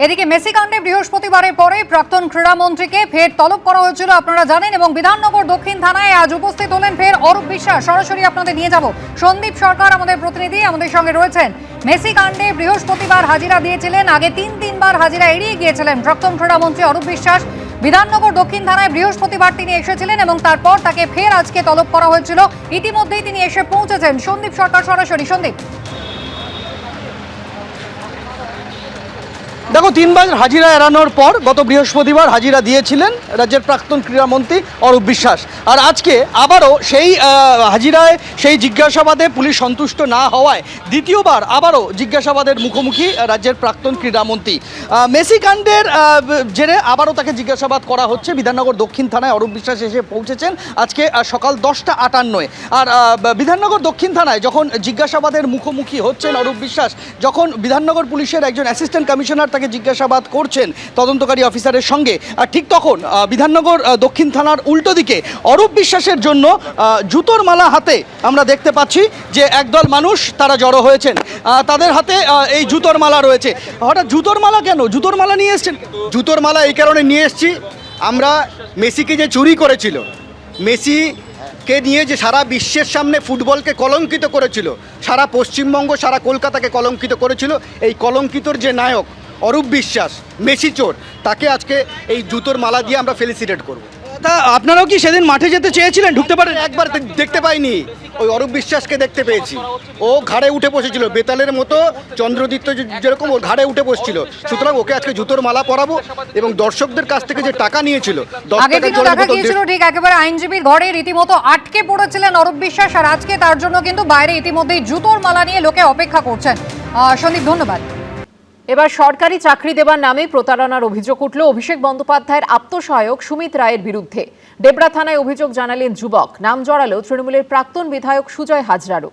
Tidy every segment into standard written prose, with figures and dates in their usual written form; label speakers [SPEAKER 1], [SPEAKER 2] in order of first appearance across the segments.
[SPEAKER 1] এদিকে মেসি কাণ্ডে বৃহস্পতিবারের পরে প্রাক্তন ক্রীড়ামন্ত্রীকে ফের তলব করা হয়েছিল আপনারা জানেন, এবং বিধাননগর দক্ষিণ থানায় আজ উপস্থিত হলেন ফের অরূপ বিশ্বাস। সরাসরি আপনাদের নিয়ে যাব। সন্দীপ সরকার আমাদের প্রতিনিধি আমাদের সঙ্গে রয়েছেন। মেসি কাণ্ডে বৃহস্পতিবার হাজিরা দিয়েছিলেন, আগে তিনবার হাজিরা এড়িয়ে গিয়েছিলেন প্রাক্তন ক্রীড়ামন্ত্রী অরূপ বিশ্বাস। বিধাননগর দক্ষিণ থানায় বৃহস্পতিবার তিনি এসেছিলেন এবং তারপর তাকে ফের আজকে তলব করা হয়েছিল। ইতিমধ্যেই তিনি এসে পৌঁছেছেন। সন্দীপ সরকার সরাসরি। সন্দীপ,
[SPEAKER 2] দেখো, 3 বার হাজিরা এড়ানোর পর গত বৃহস্পতিবার হাজিরা দিয়েছিলেন রাজ্যের প্রাক্তন ক্রীড়ামন্ত্রী অরূপ বিশ্বাস। আর আজকে আবারও সেই হাজিরায় সেই জিজ্ঞাসাবাদে পুলিশ সন্তুষ্ট না হওয়ায় দ্বিতীয়বার আবারও জিজ্ঞাসাবাদের মুখোমুখি রাজ্যের প্রাক্তন ক্রীড়ামন্ত্রী। মেসি কাণ্ডের জেরে আবারও তাকে জিজ্ঞাসাবাদ করা হচ্ছে। বিধাননগর দক্ষিণ থানায় অরূপ বিশ্বাস এসে পৌঁছেছেন আজকে সকাল 10:58। আর বিধাননগর দক্ষিণ থানায় যখন জিজ্ঞাসাবাদের মুখোমুখি হচ্ছেন অরূপ বিশ্বাস, যখন বিধাননগর পুলিশের একজন অ্যাসিস্ট্যান্ট কমিশনার তাকে জিজ্ঞাসাবাদ করছেন তদন্তকারী অফিসারের সঙ্গে, আর ঠিক তখন বিধাননগর দক্ষিণ থানার উল্টো দিকে অরূপ বিশ্বাসের জন্য জুতোর মালা হাতে আমরা দেখতে পাচ্ছি যে একদল মানুষ তারা জড়ো হয়েছেন। তাদের হাতে এই জুতোর মালা রয়েছে। হঠাৎ জুতোর মালা কেন? জুতোর মালা নিয়ে এসছেন?
[SPEAKER 3] জুতোর মালা এই কারণে নিয়ে এসেছি, আমরা মেসিকে যে চুরি করেছিল, মেসিকে নিয়ে যে সারা বিশ্বের সামনে ফুটবলকে কলঙ্কিত করেছিল, সারা পশ্চিমবঙ্গ সারা কলকাতাকে কলঙ্কিত করেছিল, এই কলঙ্কিতর যে নায়ক অরূপ বিশ্বাস, মেসি চোর, তাকে আজকে এই জুতোর মালা দিয়ে আমরা ফেলিসিটেট করব।
[SPEAKER 2] তা আপনারাও কি সেদিন মাঠে যেতে চেয়েছিলেন? ঢুকতে পারেন?
[SPEAKER 3] একবার দেখতে পাইনি, ওই অরূপ বিশ্বাসকে দেখতে পেয়েছি। ও ঘাড়ে উঠে বসেছিল, বেতালের মতো চন্দ্রদীপ্ত যেরকম ওর ঘাড়ে উঠে বসছিল। সুতরাং ওকে আজকে জুতোর মালা পরাবো এবং দর্শকদের কাছ থেকে যে টাকা নিয়েছিল,
[SPEAKER 1] দেখা গিয়েছিল ঠিক একেবারে আইনজীবীর ঘরে রীতিমতো আটকে পড়েছিলেন অরূপ বিশ্বাস, আর আজকে তার জন্য কিন্তু বাইরে ইতিমধ্যেই জুতোর মালা নিয়ে লোকে অপেক্ষা করছেন। সন্দীপ, ধন্যবাদ।
[SPEAKER 4] এবার সরকারি চাকরি দেবার নামে প্রতারণার অভিযোগ উঠল অভিষেক বন্দ্যোপাধ্যায়ের আত্মসহায়ক সুমিত রায়ের বিরুদ্ধে। ডেবরা থানায় অভিযোগ জানালেন যুবক। নাম জড়ালো তৃণমূলের প্রাক্তন বিধায়ক সুজয় হাজরারও।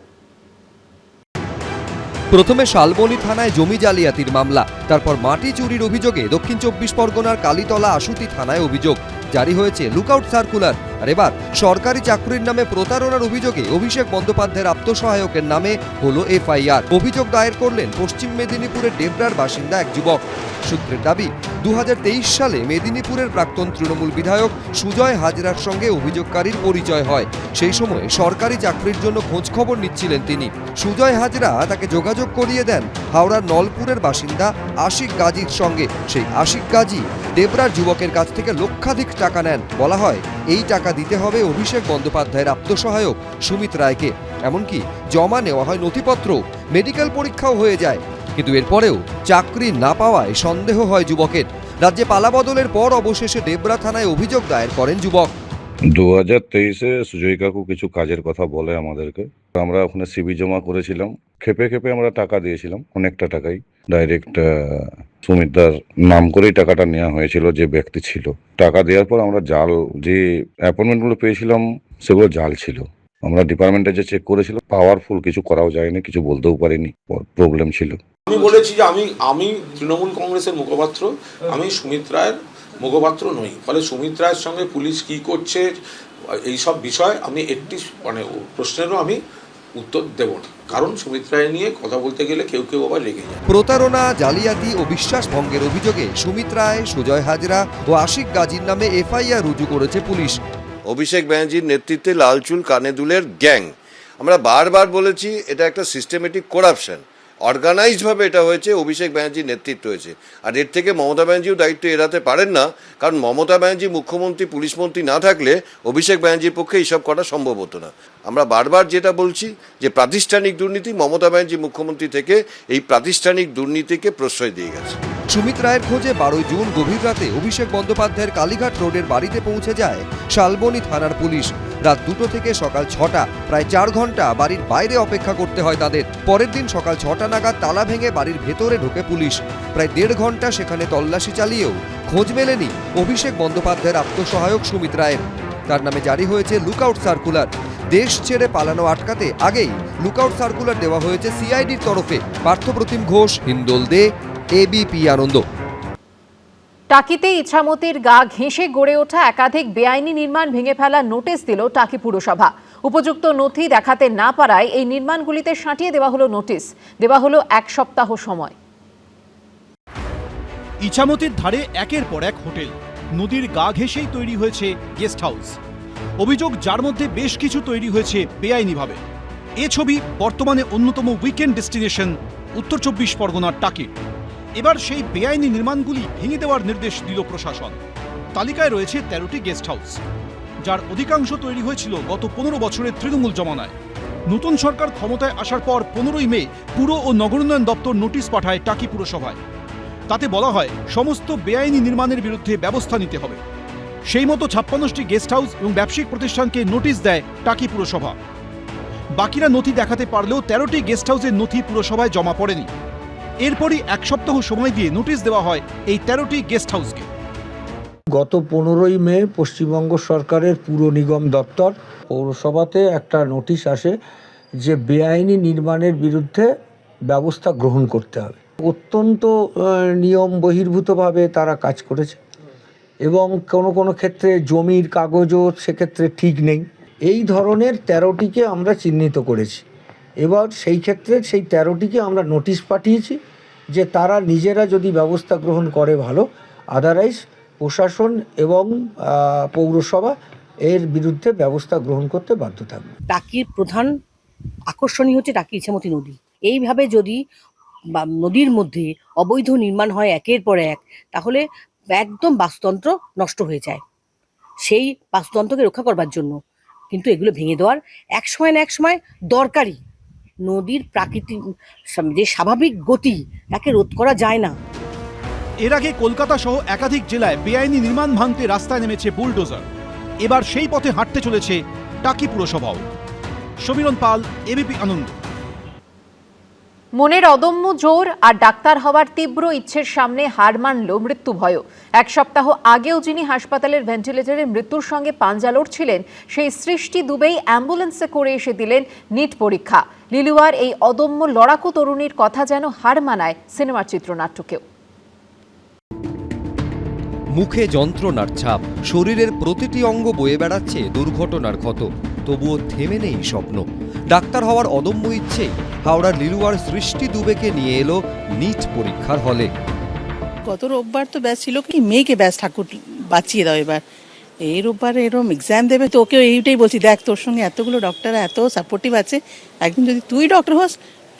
[SPEAKER 5] প্রথমে শালবনী থানায় জমি জালিয়াতির মামলা, তারপর মাটি চুরির অভিযোগে দক্ষিণ 24 পরগনার কালীতলা আশুতি থানায় অভিযোগ। জারি হয়েছে লুকআউট সার্কুলার। আর এবার সরকারি চাকরির নামে প্রতারণার অভিযোগে অভিষেক বন্দ্যোপাধ্যায়ের আত্মসহায়কের নামে হলো এফআইআর। অভিযোগ দায়ের করলেন পশ্চিম মেদিনীপুরের ডেবরার বাসিন্দা এক যুবক। সূত্রের দাবি, 2023 সালে মেদিনীপুরের প্রাক্তন তৃণমূল বিধায়ক সুজয় হাজরার সঙ্গে অভিযোগকারীর পরিচয় হয়। সেই সময় সরকারি চাকরির জন্য খোঁজখবর নিচ্ছিলেন তিনি। সুজয় হাজরা তাকে যোগাযোগ করিয়ে দেন হাওড়ার নলপুরের বাসিন্দা আশিক গাজীর সঙ্গে। সেই আশিক গাজী ডেবরার যুবকের কাছ থেকে লক্ষাধিক টাকা নেন। বলা হয় এই টাকা দিতে হবে অভিষেক বন্দ্যোপাধ্যায়ের আত্মসহায়ক সুমিত রায়কে। এমনকি জমা নেওয়া হয় নথিপত্র, মেডিকেল পরীক্ষাও হয়ে যায়। কিন্তু এরপরেও চাকরি না পাওয়ায় সন্দেহ হয় যুবকের। রাজ্যে পালাবদলের পর অবশেষে ডেবরা থানায় অভিযোগ দায়ের করেন যুবক।
[SPEAKER 6] 2023-এ সুজয় কাকু কিছু কাজের কথা বলে আমাদেরকে। আমরা ওখানে সিবি জমা করেছিলাম। খেপে আমরা টাকা দিয়েছিলাম, অনেকটা টাকাই। ডাইরেক্ট সুমিতদার নাম করেই টাকাটা নেওয়া হয়েছিল যে ব্যক্তি ছিল। টাকা দেওয়ার পর আমরা জাল যে অ্যাপয়েন্টমেন্টগুলো পেয়েছিলাম সেগুলো জাল ছিল। আমরা ডিপার্টমেন্টে যে চেক করেছিলাম, পাওয়ারফুল কিছু করাও যায়নি, কিছু বলতেও পারিনি, প্রবলেম ছিল।
[SPEAKER 7] আমি বলেছি যে আমি তৃণমূল কংগ্রেসের মুখপাত্র, আমি সুমিত রায়ের মুখপাত্র নই। ফলে সুমিত রায়ের সঙ্গে পুলিশ কি করছে এইসব বিষয় আমি একটি প্রশ্নেরও আমি উত্তর দেব না, কারণ সুমিত রায় নিয়ে কথা বলতে গেলে কেউ আবার রেগে যায়।
[SPEAKER 5] প্রতারণা, জালিয়াতি ও বিশ্বাস ভঙ্গের অভিযোগে সুমিত রায়, সুজয় হাজরা ও আশিক গাজীর নামে এফআইআর রুজু করেছে পুলিশ।
[SPEAKER 8] অভিষেক ব্যানার্জির নেতৃত্বে লাল চুল কানে দুলের গ্যাং। আমরা বারবার বলেছি এটা একটা সিস্টেমেটিক করাপশন, অর্গানাইজডভাবে এটা হয়েছে, অভিষেক ব্যানার্জির নেতৃত্ব হয়েছে। আর এর থেকে মমতা ব্যানার্জিও দায়িত্ব এড়াতে পারেন না, কারণ মমতা ব্যানার্জি মুখ্যমন্ত্রী, পুলিশমন্ত্রী না থাকলে অভিষেক ব্যানার্জির পক্ষে এইসব করা সম্ভব হতো না। আমরা বারবার যেটা বলছি যে প্রাতিষ্ঠানিক দুর্নীতি, মমতা ব্যানার্জি মুখ্যমন্ত্রী থেকে এই প্রাতিষ্ঠানিক দুর্নীতিকে প্রশ্রয় দিয়ে গেছে।
[SPEAKER 5] সুমিত রায়ের খোঁজে 12 জুন গভীর রাতে অভিষেক বন্দ্যোপাধ্যায়ের কালীঘাট রোডের বাড়িতে পৌঁছে যায় শালবনী থানার পুলিশ। রাত 2টো থেকে সকাল 6টা, প্রায় 4 ঘন্টা বাড়ির বাইরে অপেক্ষা করতে হয় তাদের। পরের দিন সকাল 6টা নাগাদ তালা ভেঙে বাড়ির ভেতরে ঢোকে পুলিশ। প্রায় 1.5 ঘন্টা সেখানে তল্লাশি চালিয়েও খোঁজ মেলেনি অভিষেক বন্দ্যোপাধ্যায়ের আত্মসহায়ক সুমিত রায়ের। তার নামে জারি হয়েছে লুকআউট সার্কুলার। দেশ ছেড়ে পালানো আটকাতে আগেই লুকআউট সার্কুলার দেওয়া হয়েছে সিআইডির তরফে। পার্থপ্রতিম ঘোষ, হিন্দোল দে, এবিপি আনন্দ।
[SPEAKER 4] টাকিতে ইছামতির গা ঘেঁষে গড়ে ওঠা একাধিক বেআইনি নির্মাণ ভেঙে ফেলার নোটিশ দিল টাকি পুরসভা। উপযুক্ত নথি দেখাতে না পারায় এই নির্মাণগুলিতে সাঁটিয়ে দেওয়া হলো নোটিশ। দেওয়া হলো 1 সপ্তাহ সময়।
[SPEAKER 9] ইছামতির ধারে একের পর এক হোটেল, নদীর গা ঘেঁষেই তৈরি হয়েছে গেস্ট হাউস। অভিযোগ যার মধ্যে বেশ কিছু তৈরি হয়েছে বেআইনিভাবে। এ ছবি বর্তমানে অন্যতম উইকেন্ড ডেস্টিনেশন উত্তর 24 পরগনার টাকির। এবার সেই বেআইনি নির্মাণগুলি ভেঙে দেওয়ার নির্দেশ দিল প্রশাসন। তালিকায় রয়েছে 13টি গেস্ট হাউস, যার অধিকাংশ তৈরি হয়েছিল গত 15 বছরের তৃণমূল জমানায়। নতুন সরকার ক্ষমতায় আসার পর 15ই মে পুর ও নগরোন্নয়ন দপ্তর নোটিশ পাঠায় টাকি পুরসভায়। তাতে বলা হয় সমস্ত বেআইনি নির্মাণের বিরুদ্ধে ব্যবস্থা নিতে হবে। সেই মতো 56টি গেস্ট হাউস এবং ব্যবসায়িক প্রতিষ্ঠানকে নোটিশ দেয় টাকি পুরসভা। বাকিরা নথি দেখাতে পারলেও 13টি গেস্ট হাউসের নথি পুরসভায় জমা পড়েনি। এরপরই 1 সপ্তাহ সময় দিয়ে নোটিশ দেওয়া হয় এই 13টি গেস্ট হাউসকে।
[SPEAKER 10] গত 15ই মে পশ্চিমবঙ্গ সরকারের পুর নিগম দপ্তর পৌরসভাতে একটা নোটিশ আসে যে বেআইনি নির্মাণের বিরুদ্ধে ব্যবস্থা গ্রহণ করতে হবে। অত্যন্ত নিয়ম বহির্ভূতভাবে তারা কাজ করেছে এবং কোনো ক্ষেত্রে জমির কাগজও সেক্ষেত্রে ঠিক নেই। এই ধরনের 13টিকে আমরা চিহ্নিত করেছি। এবার সেই ক্ষেত্রে সেই 13টিকে আমরা নোটিশ পাঠিয়েছি যে তারা নিজেরা যদি ব্যবস্থা গ্রহণ করে ভালো, আদারওয়াইজ প্রশাসন এবং পৌরসভা এর বিরুদ্ধে ব্যবস্থা গ্রহণ করতে বাধ্য থাকবে।
[SPEAKER 11] টাকির প্রধান আকর্ষণই হচ্ছে টাকি ইছামতি নদী। এইভাবে যদি নদীর মধ্যে অবৈধ নির্মাণ হয় একের পর এক, তাহলে একদম বাস্তুতন্ত্র নষ্ট হয়ে যায়। সেই বাস্তুতন্ত্রকে রক্ষা করবার জন্য কিন্তু এগুলো ভেঙে দেওয়ার এক সময় না এক সময় দরকারি। নদীর প্রাকৃতিক যে স্বাভাবিক গতি, তাকে রোধ করা যায় না।
[SPEAKER 9] এর আগে কলকাতা সহ একাধিক জেলায় বেআইনি নির্মাণ ভাঙতে রাস্তায় নেমেছে বুলডোজার। এবার সেই পথে হাঁটতে চলেছে টাকি পুরসভাও। সমীরণ পাল, এবিপি আনন্দ।
[SPEAKER 4] মনের অদম্য জোর আর ডাক্তার হওয়ার তীব্র ইচ্ছের সামনে হার মানল মৃত্যু ভয়। 1 সপ্তাহ আগেও যিনি হাসপাতালের ভেন্টিলেটরে মৃত্যুর সঙ্গে পাঞ্জা লড়ছিলেন, সেই সৃষ্টি দুবেই অ্যাম্বুলেন্সে করে এসে দিলেন নিট পরীক্ষা। লিলুয়ার এই অদম্য লড়াকু তরুণীর কথা যেন হার মানায় সিনেমার চিত্রনাট্যকেও।
[SPEAKER 5] মুখে যন্ত্রণার ছাপ, শরীরের প্রতিটি অঙ্গ বয়ে বেড়াচ্ছে দুর্ঘটনার ক্ষত, তবুও থেমে নেই স্বপ্ন। ডাক্তার হওয়ার অদম্য ইচ্ছে হাওড়ার লিলুয়ার সৃষ্টি দুবেকে নিয়ে এলো নিট পরীক্ষার হলে।
[SPEAKER 12] গত রোববার তো ব্যাস ছিল কি মেয়েকে ব্যাস ঠাকুর বাঁচিয়ে দাও, এবার এই রোববার এরকম এক্সাম দেবে। তো ওকে এইটাই বলছি, দেখ তোর সঙ্গে এতগুলো ডক্টর এত সাপোর্টিভ আছে, একদিন যদি তুই ডক্টর হস,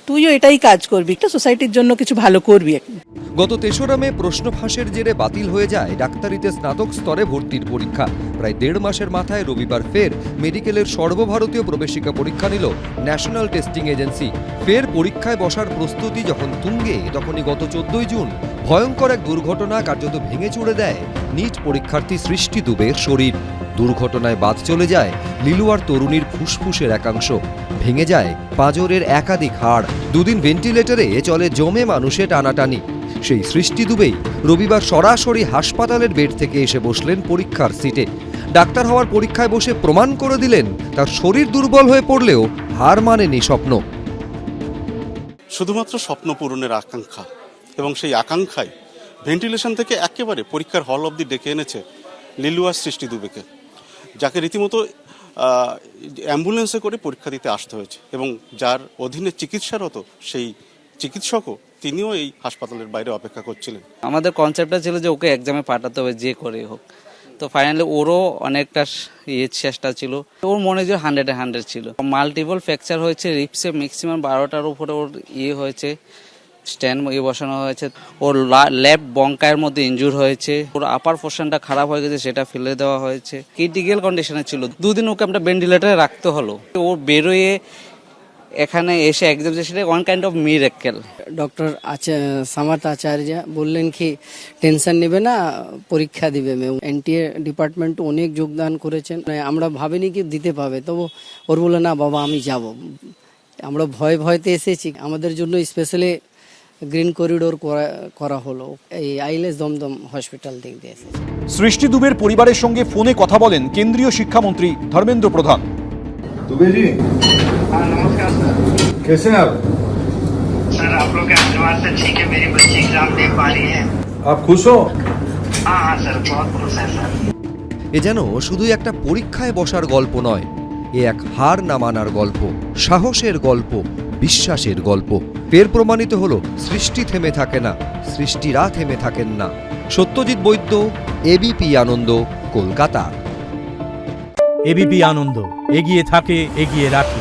[SPEAKER 12] তুইও এটাই কাজ করবি, একটা সোসাইটির জন্য কিছু ভালো করবি।
[SPEAKER 5] গত 3রা মে প্রশ্ন ফাঁসের জেরে বাতিল হয়ে যায় ডাক্তারিতে স্নাতক স্তরে ভর্তির পরীক্ষা। প্রায় 1.5 মাসের মাথায় রবিবার ফের মেডিকেলের সর্বভারতীয় প্রবেশিকা পরীক্ষা নিল ন্যাশনাল টেস্টিং এজেন্সি। ফের পরীক্ষায় বসার প্রস্তুতি যখন তুঙ্গে, তখনই গত 14 জুন ভয়ঙ্কর এক দুর্ঘটনা কার্যত ভেঙে চুড়ে দেয় নিট পরীক্ষার্থী সৃষ্টি দুবের শরীর। দুর্ঘটনায় বাদ চলে যায় লিলুয়ার তরুণীর ফুসফুসের একাংশ, ভেঙে যায় পাঁজরের একাধিক হাড়। 2 দিন ভেন্টিলেটরে চলে জমে মানুষে টানাটানি। সেই সৃষ্টি দুবেই রবিবার সরাসরি হাসপাতালের বেড থেকে এসে বসলেন পরীক্ষার সিটে। ডাক্তার হওয়ার পরীক্ষায় বসে প্রমাণ করে দিলেন তার শরীর দুর্বল হয়ে পড়লেও হার মানেনি স্বপ্ন।
[SPEAKER 13] শুধুমাত্র স্বপ্ন পূরণের আকাঙ্ক্ষা, এবং সেই আকাঙ্ক্ষায় ভেন্টিলেশন থেকে একেবারে পরীক্ষার হল অবধি ডেকে এনেছে লিলুয়ার সৃষ্টি দুবেকে, যাকে রীতিমতো অ্যাম্বুলেন্সে করে পরীক্ষা দিতে আসতে হয়েছে, এবং যার অধীনে চিকিৎসারত সেই চিকিৎসকও তিনিও এই হাসপাতালের বাইরে অপেক্ষা করছিলেন।
[SPEAKER 14] আমাদের কনসেপ্টটা ছিল যে ওকে এক্সামে পাঠাতে হবে যে করে হোক। তো ফাইনালি ওরও অনেকটা চেষ্টা ছিল, ওর মনে যে 100-এ 100 ছিল। মাল্টিপল ফ্র্যাকচার হয়েছে রিপসে, ম্যাক্সিমাম 12টার উপরে ওর হয়েছে, স্ট্যান্ড বসানো হয়েছে। ওর লেফট বঙ্কায়ের মধ্যে ইনজুর হয়েছে, ওর আপার পোর্শনটা খারাপ হয়ে গেছে, সেটা ফেলে দেওয়া হয়েছে। ক্রিটিক্যাল কন্ডিশনে ছিল, 2 দিন ওকে আমরা ভেন্টিলেটরে রাখতে হলো। ওর বেরোয়ে এখানে এসে এক্সাম সেটা one kind of miracle.
[SPEAKER 15] Doctor Samarth Acharya বললেন কি টেনশন নেবে না, পরীক্ষা দিবে। এনটিএ ডিপার্টমেন্ট অনেক যোগদান করেছেন, আমরা ভাবিনি কি দিতে পাবে, তবু ওর বলে না বাবা আমি যাব। আমরা ভয়তে এসেছি, আমাদের জন্য স্পেশালি গ্রিন করিডোর করা হলো এই আইলেস দমদম হসপিটাল দিক দিয়ে।
[SPEAKER 9] সৃষ্টি দুবের পরিবারের সঙ্গে ফোনে কথা বলেন কেন্দ্রীয় শিক্ষামন্ত্রী ধর্মেন্দ্র প্রধান।
[SPEAKER 16] दुबे जी, नमस्कार सर, कैसे हैं आप? सर आप लोग के आशीर्वाद से ठीक है, मेरी बच्ची एग्जाम दे पा रही है। आप खुश हो? हाँ सर, बहुत खुश है सर।
[SPEAKER 5] এ যেন শুধুই একটা পরীক্ষায় বসার গল্প নয়, এ এক হার না মানার গল্প, সাহসের গল্প, বিশ্বাসের গল্প। ফের প্রমাণিত হলো সৃষ্টি থেমে থাকে না, সৃষ্টিরা থেমে থাকেন না। সত্যজিৎ বৈদ্য, এবিপি আনন্দ, কলকাতা।
[SPEAKER 9] এবিপি আনন্দ, এগিয়ে থাকে, এগিয়ে রাখে।